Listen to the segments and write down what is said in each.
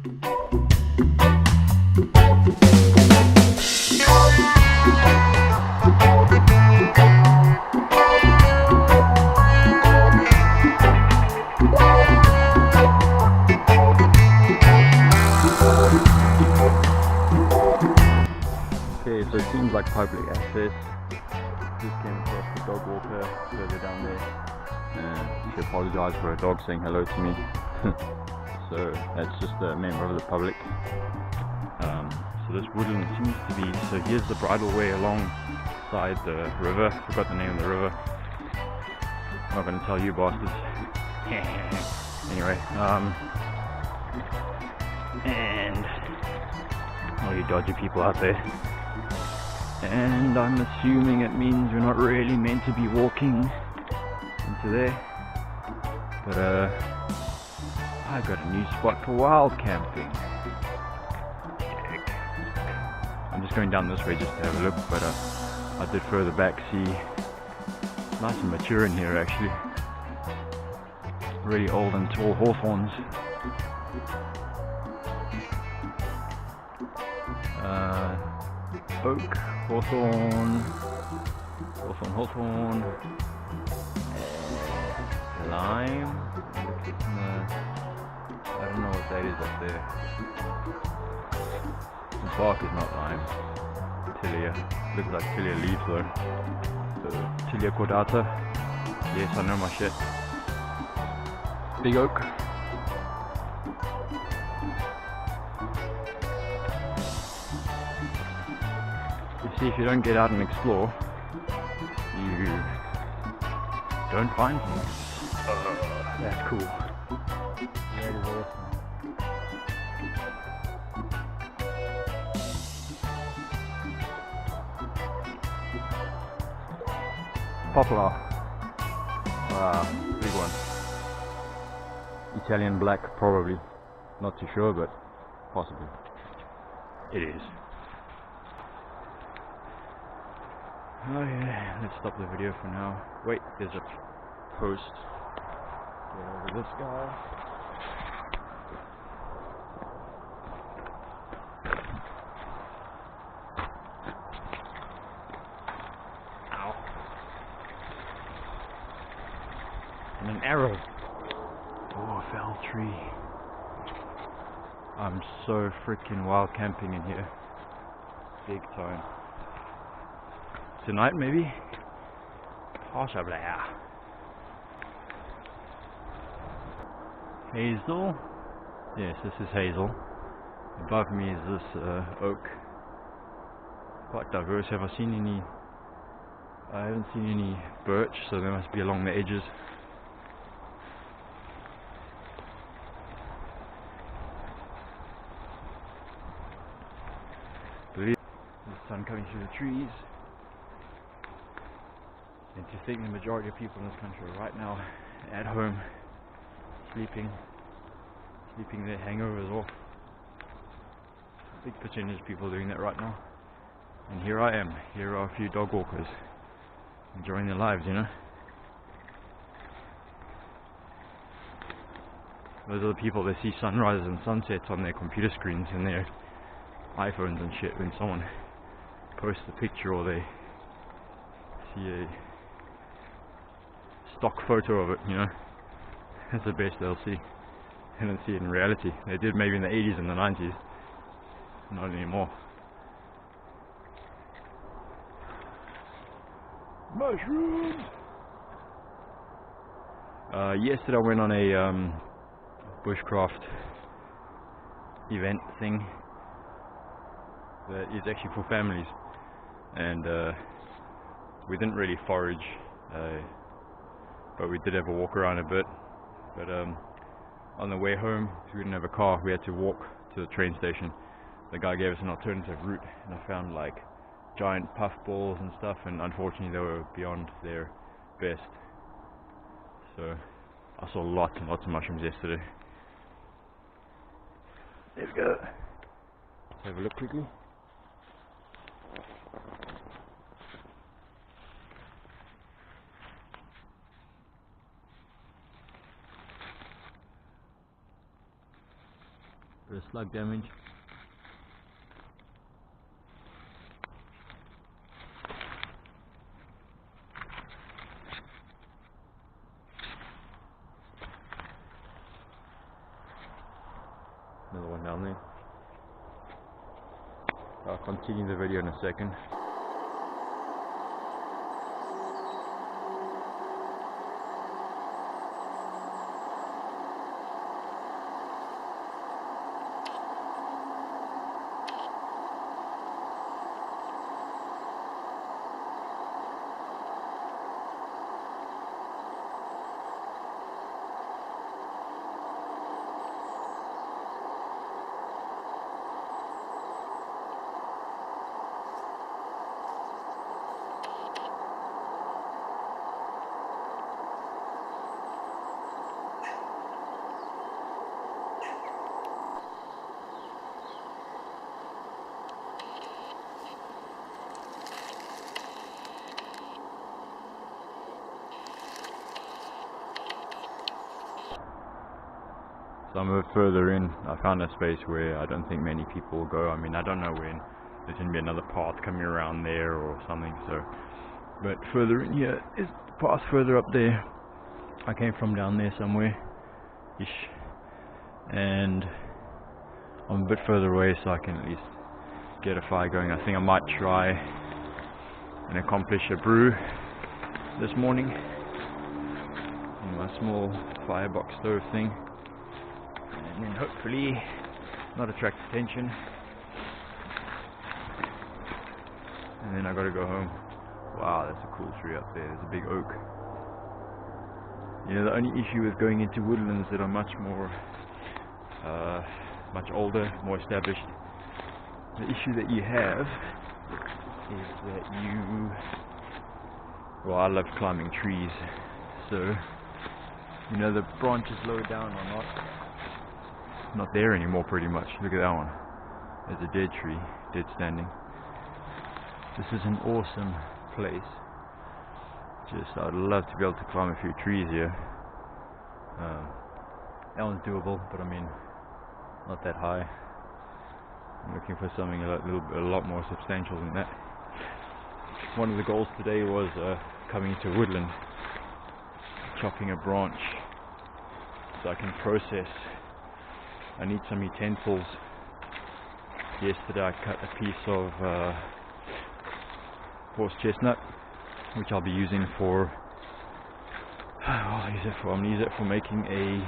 Okay, so it seems like public access. Just came across the dog walker further down there. She apologized for her dog saying hello to me. So that's just a member of the public. So this woodland seems to be, so here's the bridleway alongside the river. Forgot the name of the river. I'm not going to tell you bastards. Anyway, and all you dodgy people out there. And I'm assuming it means we're not really meant to be walking into there. But I got a new spot for wild camping. I'm just going down this way just to have a look, but I did further back see it's nice and mature in here actually. Really old and tall hawthorns. Oak, hawthorn, lime. I don't know what that is up there. The bark is not lime. Tilia. Looks like tilia leaves though. So, tilia cordata. Yes, I know my shit. Big oak. You see, if you don't get out and explore, you don't find things. That's cool. That is awesome. Poplar. Wow, big one. Italian black, probably. Not too sure, but possibly. It is. Oh yeah, let's stop the video for now. Wait, there's a post. Get over this guy. Ow. And an arrow. Oh, a fell tree. I'm so freaking wild camping in here. Big time. Tonight maybe? Possibly. Hazel. Yes, this is hazel. Above me is this oak. Quite diverse. Have I seen any? I haven't seen any birch, so they must be along the edges. Believe the sun coming through the trees. And to think the majority of people in this country are right now at home, sleeping their hangovers off. Big percentage of people doing that right now. And here I am. Here are a few dog walkers enjoying their lives, you know. Those are the people that see sunrises and sunsets on their computer screens and their iPhones and shit when someone posts a picture or they see a stock photo of it, you know. That's the best they'll see. They don't see it in reality. They did maybe in the 80s and the 90s. Not anymore. Mushrooms! Yesterday I went on a Bushcraft event thing that is actually for families, and we didn't really forage, but we did have a walk around a bit. But on the way home, we didn't have a car, we had to walk to the train station. The guy gave us an alternative route, and I found like giant puffballs and stuff, and unfortunately they were beyond their best. So I saw lots and lots of mushrooms yesterday. There we go. Let's have a look quickly. Bit of slug damage. Another one down there. I'll continue the video in a second. So I'm a bit further in. I found a space where I don't think many people will go. I mean, I don't know when there's going to be another path coming around there or something. So, but further in here is the path further up there. I came from down there somewhere, ish, and I'm a bit further away, so I can at least get a fire going. I think I might try and accomplish a brew this morning in my small firebox stove thing. And then hopefully not attract attention. And then I gotta go home. Wow, that's a cool tree up there. There's a big oak. You know, the only issue with going into woodlands that are much more, much older, more established, the issue that you have is that well, I love climbing trees, so, you know, the branches lower down are not there anymore pretty much. Look at that one. There's a dead tree, dead standing. This is an awesome place. I'd love to be able to climb a few trees here. That one's doable, but I mean, not that high. I'm looking for something a lot more substantial than that. One of the goals today was coming to Woodland, chopping a branch so I can process. I need some utensils. Yesterday I cut a piece of horse chestnut, which I'll be using for, I'm going to use it for making a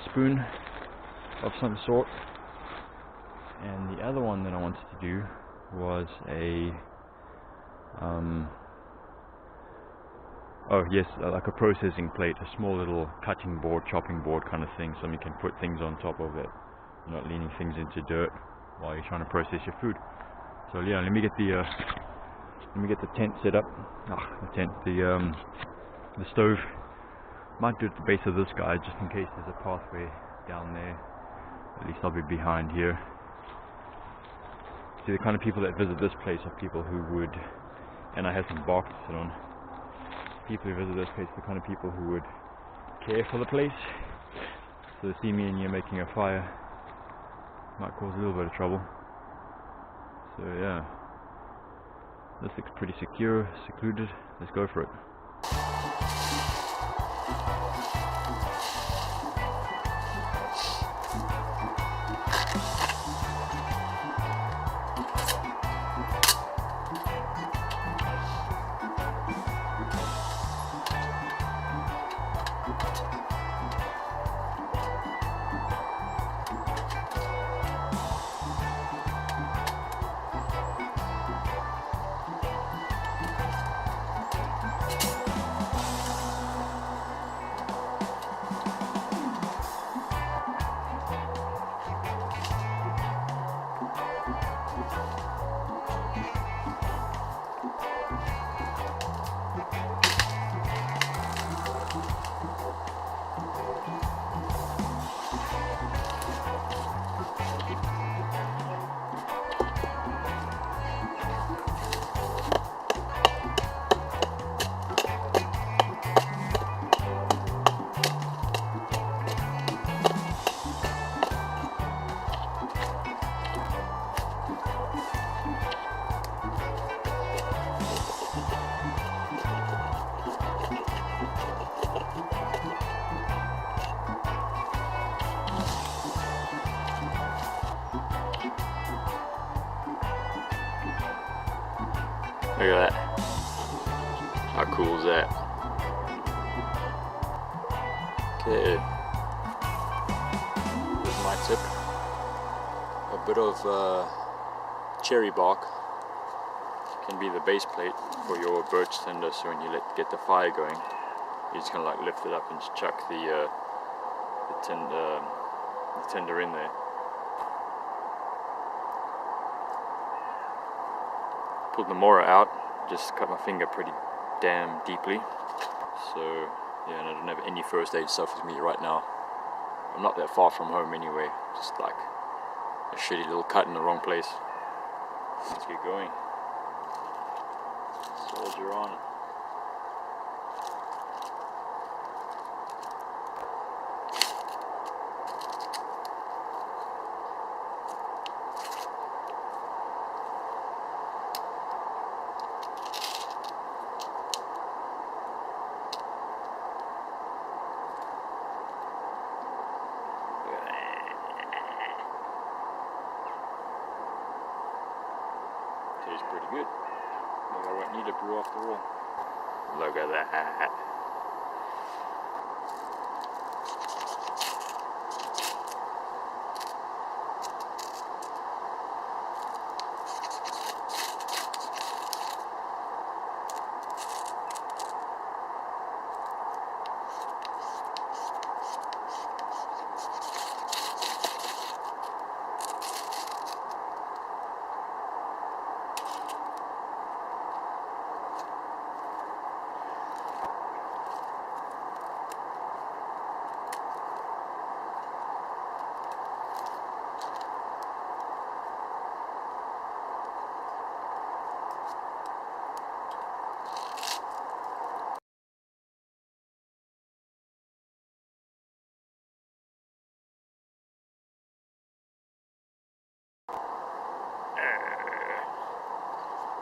spoon of some sort. And the other one that I wanted to do was like a processing plate, a small little cutting board, chopping board kind of thing, so you can put things on top of it. You're not leaning things into dirt while you're trying to process your food. So yeah, let me get the tent set up. The stove. Might do it at the base of this guy just in case there's a pathway down there. At least I'll be behind here. See, the kind of people that visit this place are people who would, and I have some bark to sit on. People who visit this place are the kind of people who would care for the place. So they see me and you making a fire, might cause a little bit of trouble. So yeah, this looks pretty secure, secluded. Let's go for it. Look at that. How cool is that? Okay. Here's my tip. A bit of cherry bark can be the base plate for your birch tinder, so when you get the fire going, you're just gonna like lift it up and just chuck the tinder in there. Pulled the morer out, just cut my finger pretty damn deeply. So yeah, and I don't have any first aid stuff with me right now. I'm not that far from home anyway, just like a shitty little cut in the wrong place. Let's get going. Soldier on. Tastes pretty good. Maybe I won't need a brew after all. Look at that.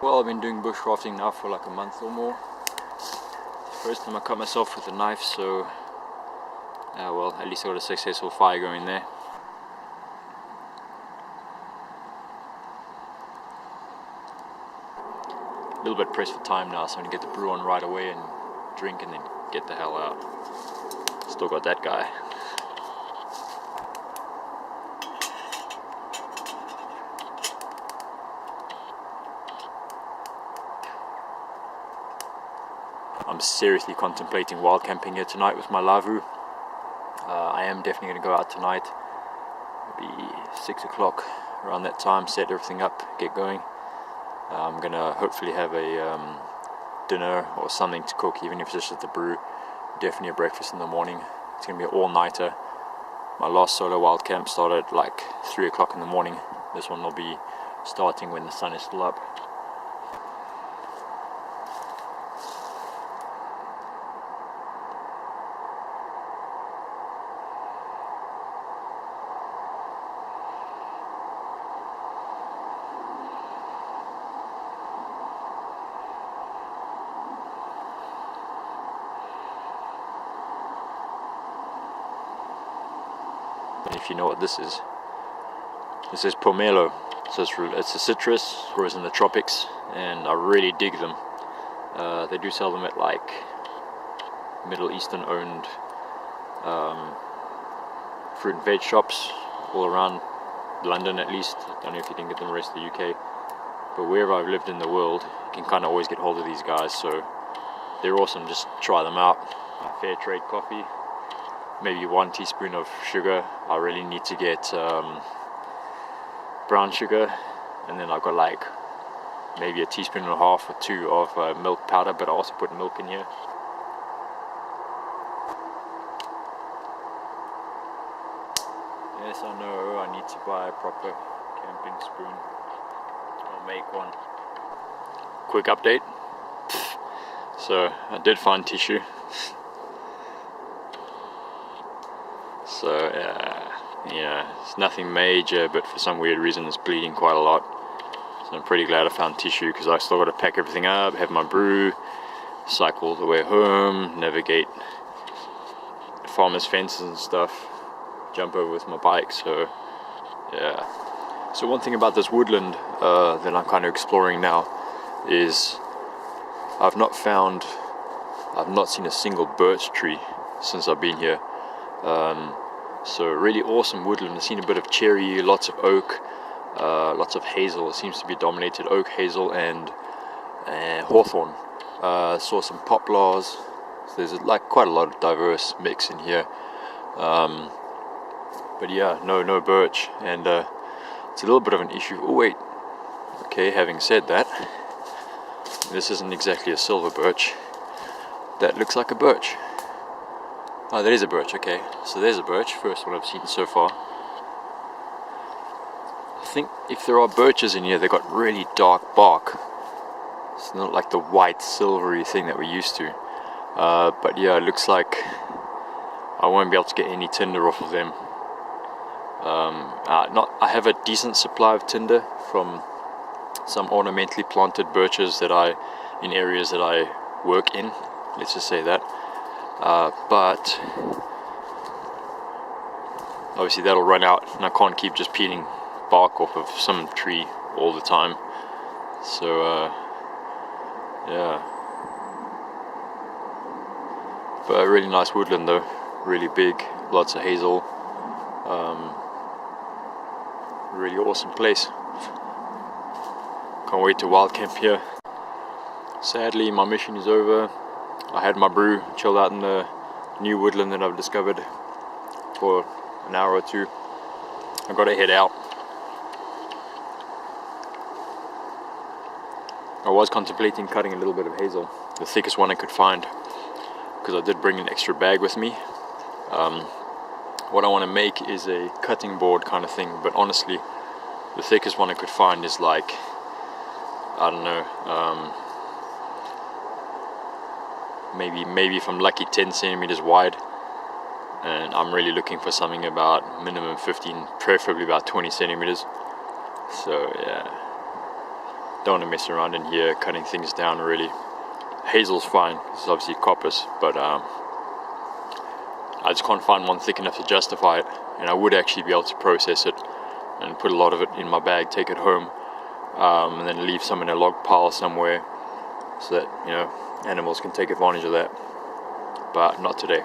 Well, I've been doing bushcrafting now for like a month or more. First time I cut myself with a knife, so well, at least I got a successful fire going there. A little bit pressed for time now, so I'm gonna get the brew on right away and drink and then get the hell out. Still got that guy. I'm seriously contemplating wild camping here tonight with my lavu. I am definitely going to go out tonight. It'll be 6 o'clock around that time, set everything up, get going. I'm going to hopefully have a dinner or something to cook, even if it's just the brew. Definitely a breakfast in the morning. It's going to be an all-nighter. My last solo wild camp started at like 3 o'clock in the morning. This one will be starting when the sun is still up. If you know what this is pomelo. So it's a citrus, grows in the tropics, and I really dig them. They do sell them at like Middle Eastern owned fruit and veg shops all around London at least. I don't know if you can get them in the rest of the UK, but wherever I've lived in the world, you can kind of always get hold of these guys, so they're awesome. Just try them out. Fair trade coffee. Maybe 1 teaspoon of sugar. I really need to get brown sugar, and then I've got like maybe a teaspoon and a half or 2 of milk powder, but I also put milk in here. Yes, I know, I need to buy a proper camping spoon. I'll make one. Quick update. So I did find tissue. So yeah, it's nothing major, but for some weird reason it's bleeding quite a lot. So I'm pretty glad I found tissue, because I still got to pack everything up, have my brew, cycle all the way home, navigate farmers' fences and stuff, jump over with my bike. So yeah. So one thing about this woodland that I'm kind of exploring now is I've not seen a single birch tree since I've been here. So really awesome woodland. I've seen a bit of cherry, lots of oak, lots of hazel. It seems to be dominated oak, hazel, and hawthorn. Saw some poplars. So there's like quite a lot of diverse mix in here. But yeah, no birch, and it's a little bit of an issue. Oh wait, okay, having said that, this isn't exactly a silver birch. That looks like a birch. Oh, that is a birch, okay. So there's a birch, first one I've seen so far. I think if there are birches in here, they've got really dark bark. It's not like the white silvery thing that we're used to. But yeah, it looks like I won't be able to get any tinder off of them. I have a decent supply of tinder from some ornamentally planted birches in areas that I work in, let's just say that. But obviously that'll run out, and I can't keep just peeling bark off of some tree all the time. So yeah, but a really nice woodland though, really big, lots of hazel. Really awesome place. Can't wait to wildcamp here. Sadly, my mission is over. I had my brew, chilled out in the new woodland that I've discovered for an hour or two. I gotta head out. I was contemplating cutting a little bit of hazel, the thickest one I could find, because I did bring an extra bag with me. What I want to make is a cutting board kind of thing, but honestly, the thickest one I could find is like, I don't know, maybe if I'm lucky 10 centimeters wide, and I'm really looking for something about minimum 15, preferably about 20 centimeters. So yeah, don't want to mess around in here cutting things down really. Hazel's fine, it's obviously coppice, but I just can't find one thick enough to justify it, and I would actually be able to process it and put a lot of it in my bag, take it home, and then leave some in a log pile somewhere so that, you know, animals can take advantage of that. But not today.